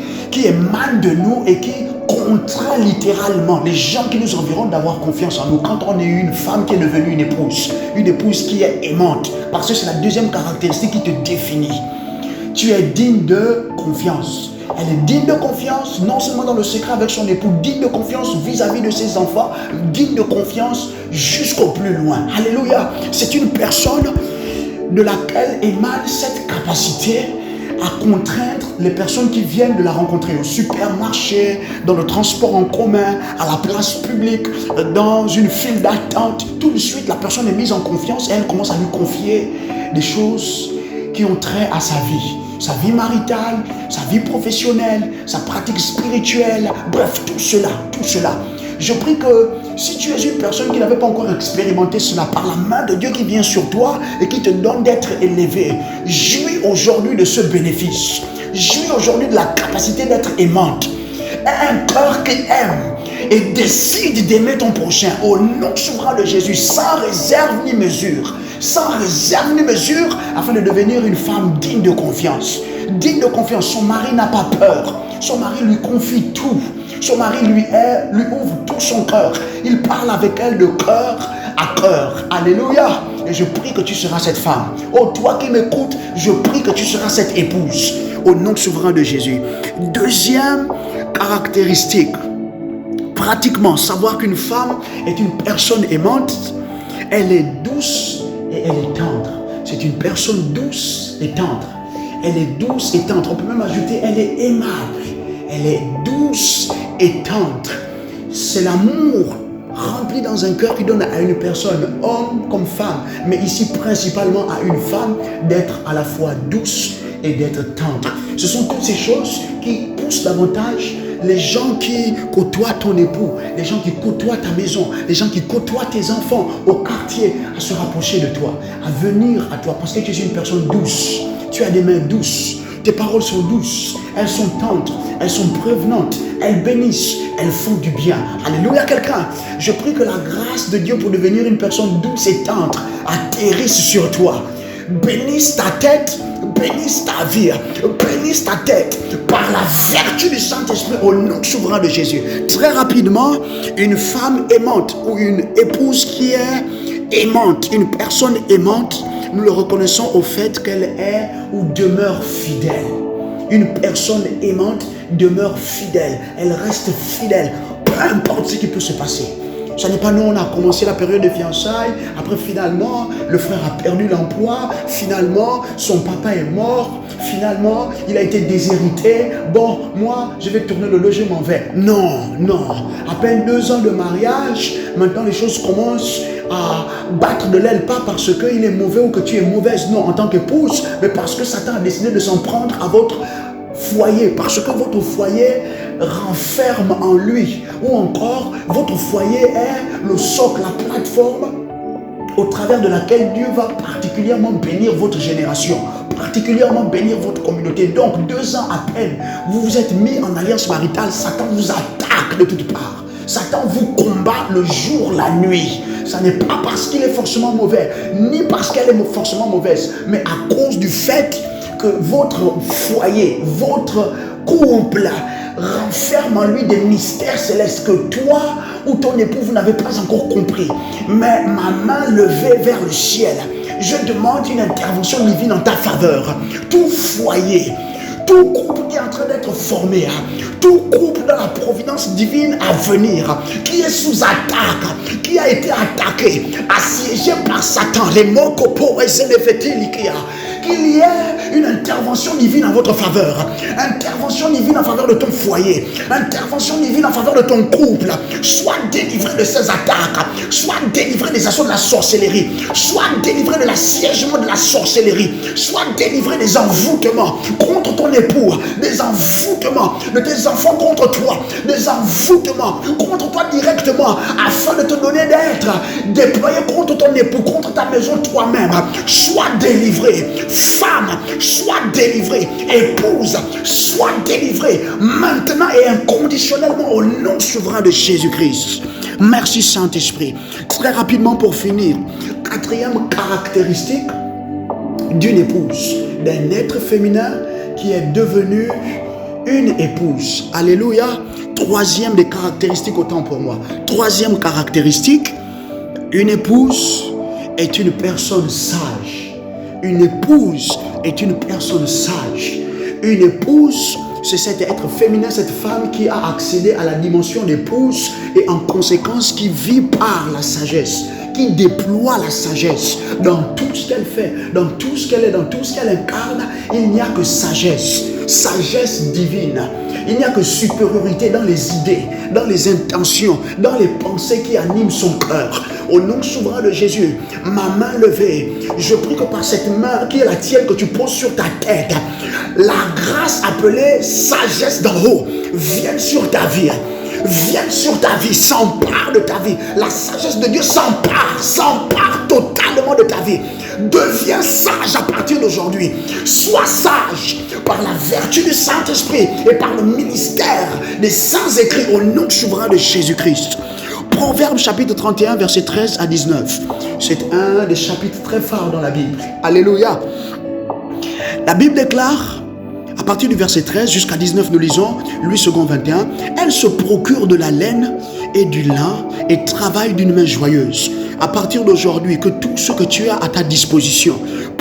émane de nous et qui contraint littéralement les gens qui nous environnent d'avoir confiance en nous. Quand on est une femme qui est devenue une épouse qui est aimante, parce que c'est la deuxième caractéristique qui te définit. Tu es digne de confiance. Elle est digne de confiance, non seulement dans le secret avec son époux, digne de confiance vis-à-vis de ses enfants, digne de confiance jusqu'au plus loin. Alléluia. C'est une personne de laquelle émane cette capacité à contraindre les personnes qui viennent de la rencontrer au supermarché, dans le transport en commun, à la place publique, dans une file d'attente. Tout de suite, la personne est mise en confiance et elle commence à lui confier des choses qui ont trait à sa vie maritale, sa vie professionnelle, sa pratique spirituelle, bref, tout cela. Je prie que si tu es une personne qui n'avait pas encore expérimenté cela, par la main de Dieu qui vient sur toi et qui te donne d'être élevé, jouis aujourd'hui de ce bénéfice. Jouis aujourd'hui de la capacité d'être aimante. Un cœur qui aime et décide d'aimer ton prochain au nom souverain de Jésus, sans réserve ni mesure. Sans réserve ni mesure, afin de devenir une femme digne de confiance. Digne de confiance, son mari n'a pas peur. Son mari lui confie tout. Son mari lui ouvre tout son cœur. Il parle avec elle de cœur à cœur. Alléluia. Et je prie que tu seras cette femme. Oh, toi qui m'écoutes, je prie que tu seras cette épouse. Au nom souverain de Jésus. Deuxième caractéristique. Pratiquement, savoir qu'une femme est une personne aimante. Elle est douce et elle est tendre. C'est une personne douce et tendre. Elle est douce et tendre. On peut même ajouter, elle est aimable. Elle est douce et tendre. C'est l'amour rempli dans un cœur qui donne à une personne, homme comme femme, mais ici principalement à une femme, d'être à la fois douce et d'être tendre. Ce sont toutes ces choses qui poussent davantage les gens qui côtoient ton époux, les gens qui côtoient ta maison, les gens qui côtoient tes enfants au quartier, à se rapprocher de toi, à venir à toi, parce que tu es une personne douce. Tu as des mains douces, tes paroles sont douces, elles sont tendres, elles sont prévenantes, elles bénissent, elles font du bien. Alléluia quelqu'un. Je prie que la grâce de Dieu pour devenir une personne douce et tendre atterrisse sur toi. Bénisse ta tête, bénisse ta vie, bénisse ta tête par la vertu du Saint-Esprit au nom souverain de Jésus. Très rapidement, une femme aimante ou une épouse qui est aimante, une personne aimante, nous le reconnaissons au fait qu'elle est ou demeure fidèle. Une personne aimante demeure fidèle, elle reste fidèle, peu importe ce qui peut se passer. Ce n'est pas nous, on a commencé la période de fiançailles, après finalement, le frère a perdu l'emploi, finalement, son papa est mort, finalement, il a été déshérité. Bon, moi, je vais tourner le dos, je m'en vais. Non, non. À peine 2 ans de mariage, maintenant les choses commencent à battre de l'aile, pas parce qu'il est mauvais ou que tu es mauvaise, non, en tant qu'épouse, mais parce que Satan a décidé de s'en prendre à votre foyer, parce que votre foyer renferme en lui, ou encore votre foyer est le socle, la plateforme au travers de laquelle Dieu va particulièrement bénir votre génération, particulièrement bénir votre communauté. Donc 2 ans à peine, vous vous êtes mis en alliance maritale, Satan vous attaque de toutes parts. Satan vous combat le jour, la nuit. Ça n'est pas parce qu'il est forcément mauvais, ni parce qu'elle est forcément mauvaise, mais à cause du fait que votre foyer, votre couple renferme en lui des mystères célestes que toi ou ton époux, vous n'avez pas encore compris. Mais ma main levée vers le ciel, je demande une intervention divine en ta faveur. Tout foyer, tout couple qui est en train d'être formé, tout couple dans la providence divine à venir, qui est sous attaque, qui a été attaqué, assiégé par Satan, les mokopo et zelefetilikia, qu'il y ait une intervention divine en votre faveur, intervention divine en faveur de ton foyer, intervention divine en faveur de ton couple. Sois délivré de ces attaques, sois délivré des assauts de la sorcellerie, sois délivré de l'assiégement de la sorcellerie, sois délivré des envoûtements contre ton époux, des envoûtements de tes enfants contre toi, des envoûtements contre toi directement, afin de te donner d'être déployé contre ton époux, contre ta maison toi-même. Sois délivré. Femme, sois délivrée. Épouse, sois délivrée maintenant et inconditionnellement au nom souverain de Jésus-Christ. Merci Saint-Esprit. Très rapidement pour finir, 4e caractéristique d'une épouse, d'un être féminin qui est devenu une épouse. Alléluia. 3e des caractéristiques, autant pour moi. 3e caractéristique, une épouse est une personne sage. Une épouse est une personne sage. Une épouse, c'est cet être féminin, cette femme qui a accédé à la dimension d'épouse et en conséquence qui vit par la sagesse, qui déploie la sagesse dans tout ce qu'elle fait, dans tout ce qu'elle est, dans tout ce qu'elle incarne. Il n'y a que sagesse, sagesse divine. Il n'y a que supériorité dans les idées, dans les intentions, dans les pensées qui animent son cœur. Au nom souverain de Jésus, ma main levée, je prie que par cette main qui est la tienne que tu poses sur ta tête, la grâce appelée sagesse d'en haut vienne sur ta vie. Vienne sur ta vie, s'empare de ta vie. La sagesse de Dieu s'empare totalement de ta vie. Deviens sage à partir d'aujourd'hui. Sois sage par la vertu du Saint-Esprit et par le ministère des saints écrits au nom souverain de Jésus-Christ. Proverbe chapitre 31, verset 13 à 19. C'est un des chapitres très forts dans la Bible. Alléluia. La Bible déclare, à partir du verset 13 jusqu'à 19, nous lisons, Louis II 21, elle se procure de la laine et du lin et travaille d'une main joyeuse. À partir d'aujourd'hui, que tout ce que tu as à ta disposition,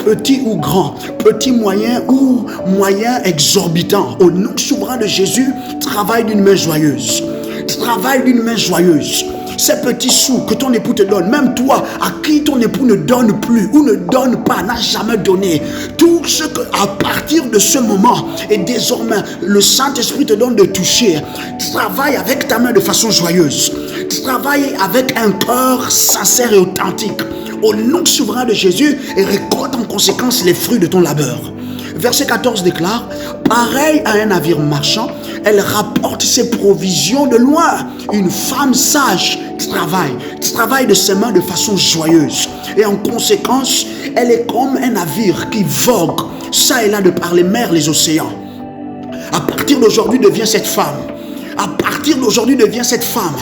petit ou grand, petit, moyen ou moyen exorbitant, au nom souverain de Jésus, travaille d'une main joyeuse. Travaille d'une main joyeuse. ces petits sous que ton époux te donne, même toi, à qui ton époux ne donne plus ou ne donne pas, n'a jamais donné, tout ce que, à partir de ce moment, et désormais, le Saint-Esprit te donne de toucher, travaille avec ta main de façon joyeuse, travaille avec un cœur sincère et authentique, au nom souverain de Jésus, et récolte en conséquence les fruits de ton labeur. Verset 14 déclare, pareil à un navire marchand, elle rapporte ses provisions de loin. Une femme sage travaille de ses mains de façon joyeuse. Et en conséquence, elle est comme un navire qui vogue ça et là de par les mers, les océans. À partir d'aujourd'hui, devient cette femme. À partir d'aujourd'hui, devient cette femme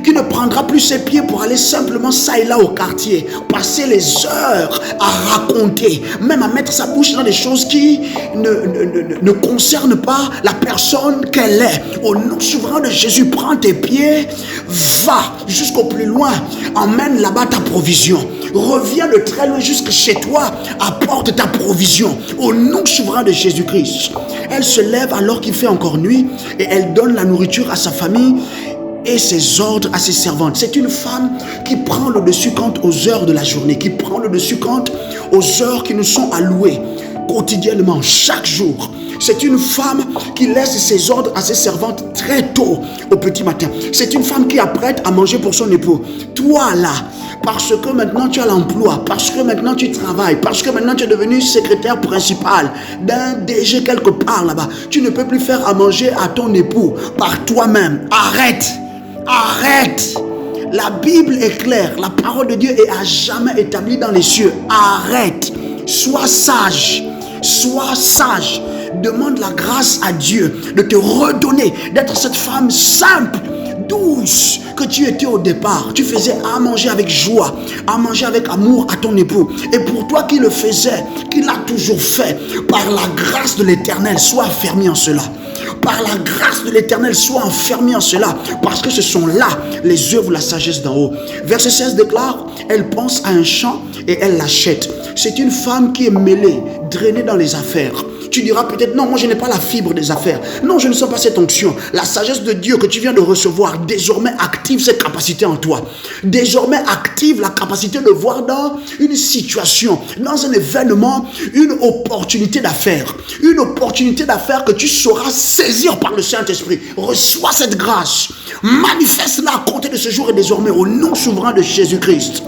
qui ne prendra plus ses pieds pour aller simplement ça et là au quartier, passer les heures à raconter, même à mettre sa bouche dans des choses qui ne concernent pas la personne qu'elle est. Au nom souverain de Jésus, prends tes pieds, va jusqu'au plus loin, emmène là-bas ta provision. Reviens de très loin jusque chez toi, apporte ta provision. Au nom souverain de Jésus-Christ. Elle se lève alors qu'il fait encore nuit et elle donne la nourriture à sa famille et ses ordres à ses servantes. C'est une femme qui prend le dessus quant aux heures de la journée, qui prend le dessus quant aux heures qui nous sont allouées quotidiennement, chaque jour. C'est une femme qui laisse ses ordres à ses servantes très tôt au petit matin. C'est une femme qui apprête à manger pour son époux. Toi là, parce que maintenant tu as l'emploi, parce que maintenant tu travailles, parce que maintenant tu es devenu secrétaire principal d'un DG quelque part là-bas, tu ne peux plus faire à manger à ton époux par toi-même. Arrête! Arrête! La Bible est claire, la parole de Dieu est à jamais établie dans les cieux. Arrête! Sois sage, sois sage. Demande la grâce à Dieu de te redonner, d'être cette femme simple, douce que tu étais au départ. Tu faisais à manger avec joie, à manger avec amour à ton époux. Et pour toi qui le faisais, qui l'a toujours fait, par la grâce de l'Éternel, sois affermi en cela. Par la grâce de l'Éternel, sois enfermé en cela, parce que ce sont là les œuvres de la sagesse d'en haut. Verset 16 déclare, elle pense à un champ et elle l'achète. C'est une femme qui est mêlée, drainée dans les affaires. Tu diras peut-être, non, moi je n'ai pas la fibre des affaires. Non, je ne sens pas cette onction. La sagesse de Dieu que tu viens de recevoir, désormais active cette capacité en toi. Désormais active la capacité de voir dans une situation, dans un événement, une opportunité d'affaires. Une opportunité d'affaires que tu sauras saisir par le Saint-Esprit. Reçois cette grâce. Manifeste-la à compter de ce jour et désormais au nom souverain de Jésus-Christ.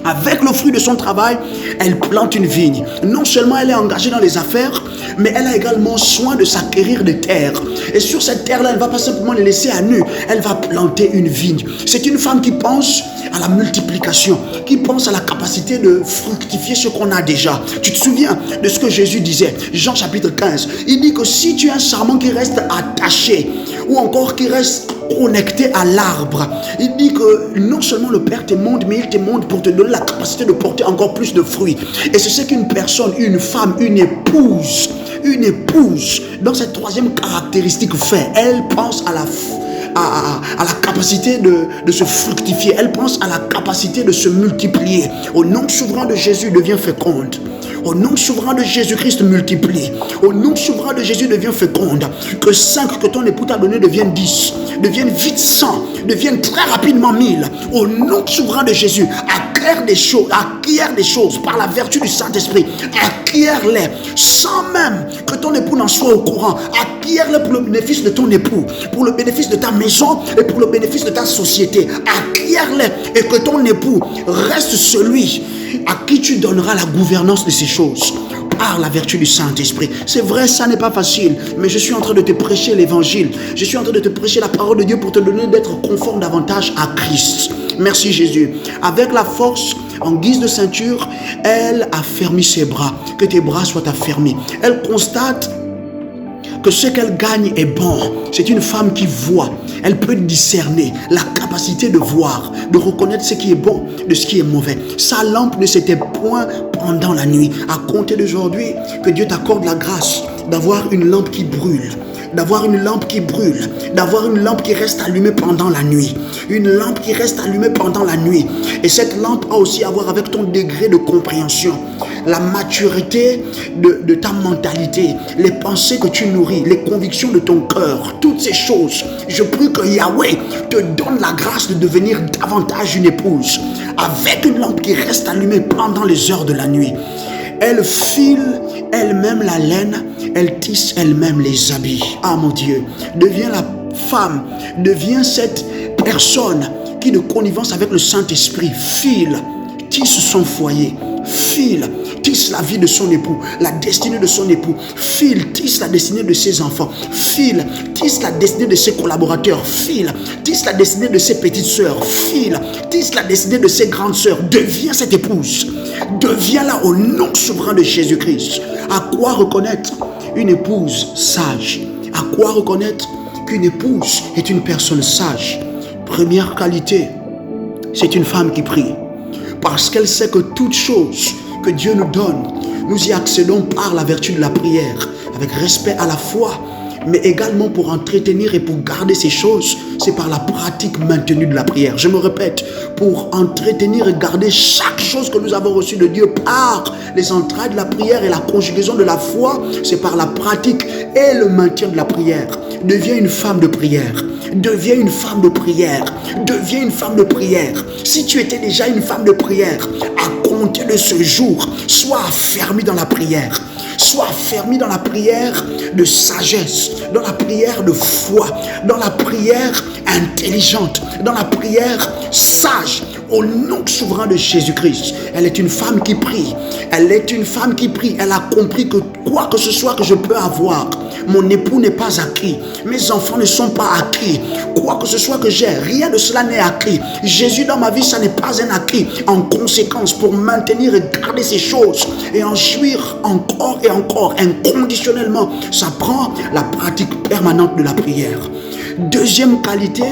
Avec le fruit de son travail, elle plante une vigne. Non seulement elle est engagée dans les affaires, mais elle a également soin de s'acquérir des terres. Et sur cette terre-là, elle ne va pas simplement les laisser à nu. Elle va planter une vigne. C'est une femme qui pense à la multiplication, qui pense à la capacité de fructifier ce qu'on a déjà. Tu te souviens de ce que Jésus disait, Jean chapitre 15. Il dit que si tu as un sarment qui reste attaché, ou encore qui reste connecté à l'arbre, il dit que non seulement le Père t'émonde, mais il t'émonde pour te donner la capacité de porter encore plus de fruits. Et c'est ce qu'une personne, une femme, une épouse, dans cette troisième caractéristique fait. Elle pense à la capacité de se fructifier. Elle pense à la capacité de se multiplier. Au nom souverain de Jésus, devient féconde. Au nom souverain de Jésus-Christ, multiplie. Au nom souverain de Jésus, deviens féconde. Que 5 que ton époux t'a donné deviennent 10, deviennent vite 100, deviennent très rapidement 1000. Au nom souverain de Jésus, acquiert des choses par la vertu du Saint-Esprit. Acquiert-les sans même que ton époux n'en soit au courant. Acquiert-les pour le bénéfice de ton époux, pour le bénéfice de ta maison et pour le bénéfice de ta société. Acquiert-les et que ton époux reste celui à qui tu donneras la gouvernance de ces choses par la vertu du Saint-Esprit. C'est vrai, ça n'est pas facile, mais je suis en train de te prêcher l'évangile. Je suis en train de te prêcher la parole de Dieu pour te donner d'être conforme davantage à Christ. Merci Jésus. Avec la force en guise de ceinture, elle affermit ses bras. Que tes bras soient affermis. Elle constate que ce qu'elle gagne est bon. C'est une femme qui voit. Elle peut discerner, la capacité de voir, de reconnaître ce qui est bon de ce qui est mauvais. Sa lampe ne s'était point pendant la nuit. À compter d'aujourd'hui, que Dieu t'accorde la grâce d'avoir une lampe qui brûle. d'avoir une lampe qui brûle, d'avoir une lampe qui reste allumée pendant la nuit. Une lampe qui reste allumée pendant la nuit. Et cette lampe a aussi à voir avec ton degré de compréhension, la maturité de ta mentalité, les pensées que tu nourris, les convictions de ton cœur, toutes ces choses. Je prie que Yahweh te donne la grâce de devenir davantage une épouse, avec une lampe qui reste allumée pendant les heures de la nuit. Elle file elle-même la laine, elle tisse elle-même les habits. Ah mon Dieu, deviens la femme, deviens cette personne qui de connivence avec le Saint-Esprit file, tisse son foyer, file, tisse la vie de son époux, la destinée de son époux, file, tisse la destinée de ses enfants, file, tisse la destinée de ses collaborateurs, file, tisse la destinée de ses petites sœurs, file, tisse la destinée de ses grandes sœurs. Deviens cette épouse, deviens-la au nom souverain de Jésus-Christ. À quoi reconnaître une épouse sage? À quoi reconnaître qu'une épouse est une personne sage? Première qualité, c'est une femme qui prie. Parce qu'elle sait que toute chose que Dieu nous donne, nous y accédons par la vertu de la prière, avec respect à la foi, mais également pour entretenir et pour garder ces choses, c'est par la pratique maintenue de la prière. Je me répète, pour entretenir et garder chaque chose que nous avons reçue de Dieu par les entrailles de la prière et la conjugaison de la foi, c'est par la pratique et le maintien de la prière. Deviens une femme de prière. Deviens une femme de prière. Deviens une femme de prière. Si tu étais déjà une femme de prière, à compter de ce jour, sois affermi dans la prière. Sois affermi dans la prière de sagesse, dans la prière de foi, dans la prière intelligente, dans la prière sage, au nom souverain de Jésus-Christ. Elle est une femme qui prie. Elle est une femme qui prie. Elle a compris que quoi que ce soit que je peux avoir, mon époux n'est pas acquis. Mes enfants ne sont pas acquis. Quoi que ce soit que j'ai, rien de cela n'est acquis. Jésus dans ma vie, ça n'est pas un acquis. En conséquence, pour maintenir et garder ces choses et en jouir encore et encore, inconditionnellement, ça prend la pratique permanente de la prière. Deuxième qualité,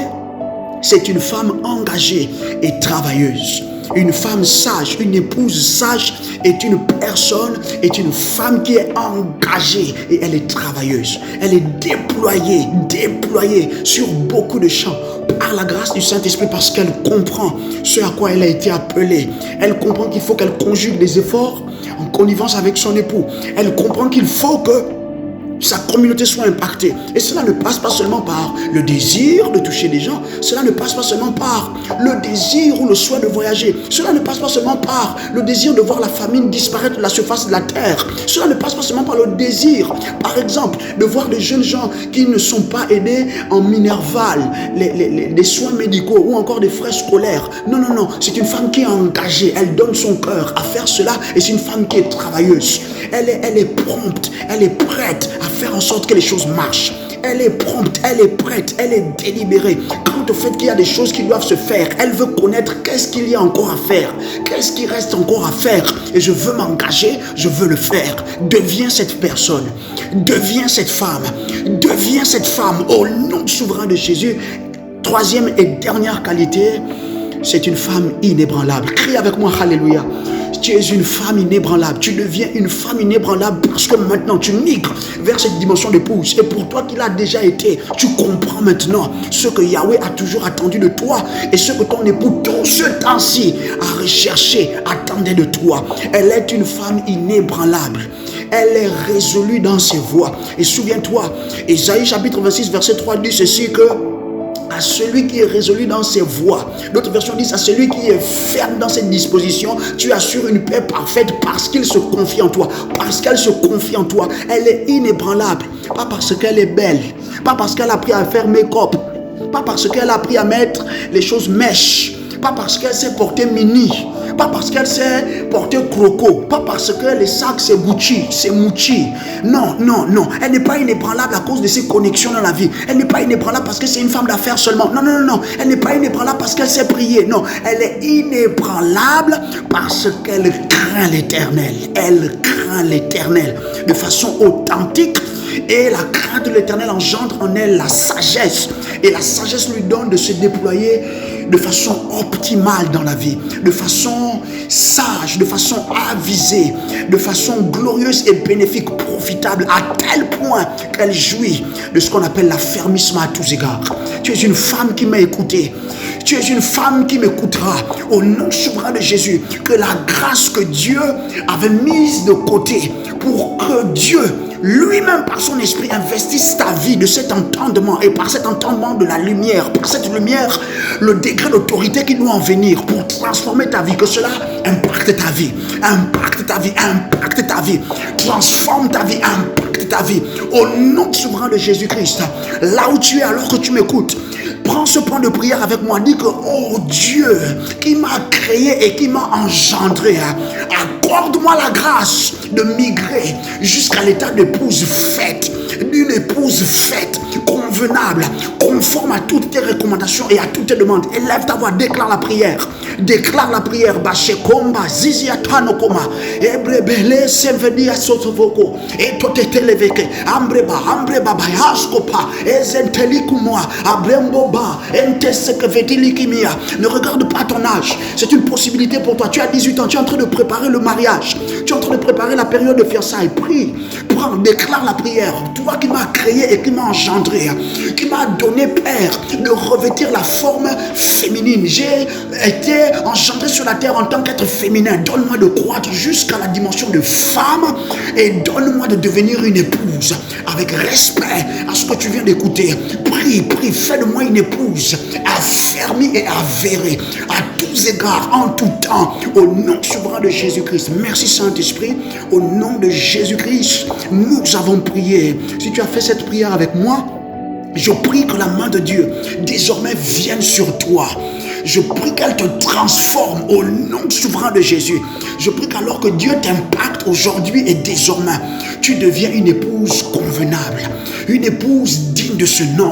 c'est une femme engagée et travailleuse. Une femme sage, une épouse sage est une personne, est une femme qui est engagée et elle est travailleuse. Elle est déployée sur beaucoup de champs par la grâce du Saint-Esprit parce qu'elle comprend ce à quoi elle a été appelée. Elle comprend qu'il faut qu'elle conjugue des efforts en connivence avec son époux. Elle comprend qu'il faut que sa communauté soit impactée. Et cela ne passe pas seulement par le désir de toucher des gens. Cela ne passe pas seulement par le désir ou le souhait de voyager. Cela ne passe pas seulement par le désir de voir la famine disparaître de la surface de la terre. Cela ne passe pas seulement par le désir, par exemple, de voir des jeunes gens qui ne sont pas aidés en Minerval, des soins médicaux ou encore des frais scolaires. Non, non, non. C'est une femme qui est engagée. Elle donne son cœur à faire cela et c'est une femme qui est travailleuse. Elle est prompte, elle est prête à faire en sorte que les choses marchent. Elle est prompte, elle est prête, elle est délibérée. Quant au fait qu'il y a des choses qui doivent se faire, elle veut connaître qu'est-ce qu'il y a encore à faire, qu'est-ce qui reste encore à faire. Et je veux m'engager, je veux le faire. Deviens cette personne, deviens cette femme au nom souverain de Jésus. Troisième et dernière qualité, c'est une femme inébranlable. Crie avec moi, alléluia. Tu es une femme inébranlable. Tu deviens une femme inébranlable parce que maintenant tu migres vers cette dimension d'épouse. Et pour toi qui l'as déjà été, tu comprends maintenant ce que Yahweh a toujours attendu de toi et ce que ton époux tout ce temps-ci a recherché, attendait de toi. Elle est une femme inébranlable. Elle est résolue dans ses voies. Et souviens-toi, Ésaïe chapitre 26 verset 3 dit ceci que à celui qui est résolu dans ses voies. D'autres versions disent à celui qui est ferme dans ses dispositions, tu assures une paix parfaite parce qu'il se confie en toi, parce qu'elle se confie en toi. Elle est inébranlable, pas parce qu'elle est belle, pas parce qu'elle a appris à faire make-up, pas parce qu'elle a appris à mettre les choses mèches, pas parce qu'elle s'est portée mini, pas parce qu'elle s'est portée croco, pas parce que les sacs c'est Gucci, c'est Mucci. Non, non, non. Elle n'est pas inébranlable à cause de ses connexions dans la vie. Elle n'est pas inébranlable parce que c'est une femme d'affaires seulement. Non, non, non, non. Elle n'est pas inébranlable parce qu'elle sait prier. Non, elle est inébranlable parce qu'elle craint l'Éternel. Elle craint l'Éternel de façon authentique. Et la crainte de l'Éternel engendre en elle la sagesse. Et la sagesse lui donne de se déployer de façon optimale dans la vie, de façon sage, de façon avisée, de façon glorieuse et bénéfique, profitable, à tel point qu'elle jouit de ce qu'on appelle l'affermissement à tous égards. Tu es une femme qui m'a écouté. Tu es une femme qui m'écoutera. Au nom souverain de Jésus, que la grâce que Dieu avait mise de côté pour que Dieu lui-même par son esprit investisse ta vie de cet entendement, et par cet entendement de la lumière, par cette lumière, le degré d'autorité qui doit en venir pour transformer ta vie, que cela impacte ta vie, impacte ta vie, impacte ta vie, transforme ta vie, impacte ta vie. Au nom souverain de Jésus-Christ, là où tu es alors que tu m'écoutes, prends ce point de prière avec moi. Dis que, oh Dieu, qui m'a créé et qui m'a engendré, accorde-moi la grâce de migrer jusqu'à l'état d'épouse faite, d'une épouse faite, convenable, conforme à toutes tes recommandations et à toutes tes demandes. Élève ta voix, déclare la prière. Déclare la prière. Bashekomba, ziziatanokoma, ebrebele sevedia sotofoko, etoteteleveke, ambreba, ambreba, bayaskopa, ezentelikumoa, abremboba, entesekevetilikimia. Ne regarde pas ton âge. C'est une possibilité pour toi. Tu as 18 ans, tu es en train de préparer le mariage. Tu es en train de préparer la période de fiançailles. Prie, prends, déclare la prière. Toi qui m'as créé et qui m'a engendré, qui m'a donné, Père, de revêtir la forme féminine. J'ai été engendré sur la terre en tant qu'être féminin. Donne-moi de croître jusqu'à la dimension de femme et donne-moi de devenir une épouse avec respect à ce que tu viens d'écouter. Prie, prie, fais de moi une épouse affermie et avérée à tous égards, en tout temps, au nom souverain de Jésus-Christ. Merci Saint-Esprit, au nom de Jésus-Christ, nous avons prié. Si tu as fait cette prière avec moi, je prie que la main de Dieu désormais vienne sur toi. Je prie qu'elle te transforme au nom souverain de Jésus. Je prie qu'alors que Dieu t'impacte aujourd'hui et désormais, tu deviens une épouse convenable, une épouse digne de ce nom.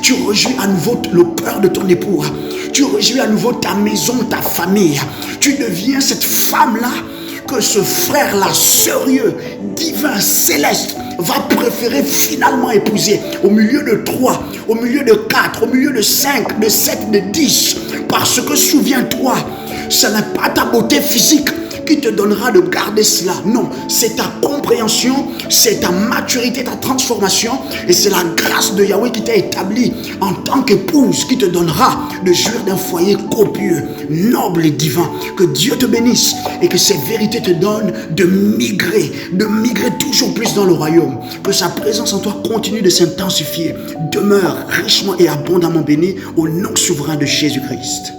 Tu réjouis à nouveau le cœur de ton époux. Tu réjouis à nouveau ta maison, ta famille. Tu deviens cette femme-là que ce frère-là, sérieux, divin, céleste, va préférer finalement épouser au milieu de 3, au milieu de 4, au milieu de 5, de 7, de 10. Parce que souviens-toi, ce n'est pas ta beauté physique qui te donnera de garder cela. Non, c'est ta compréhension, c'est ta maturité, ta transformation, et c'est la grâce de Yahweh qui t'a établi en tant qu'épouse qui te donnera de jouir d'un foyer copieux, noble et divin. Que Dieu te bénisse et que ces vérités te donnent de migrer toujours plus dans le royaume. Que sa présence en toi continue de s'intensifier. Demeure richement et abondamment béni au nom souverain de Jésus-Christ.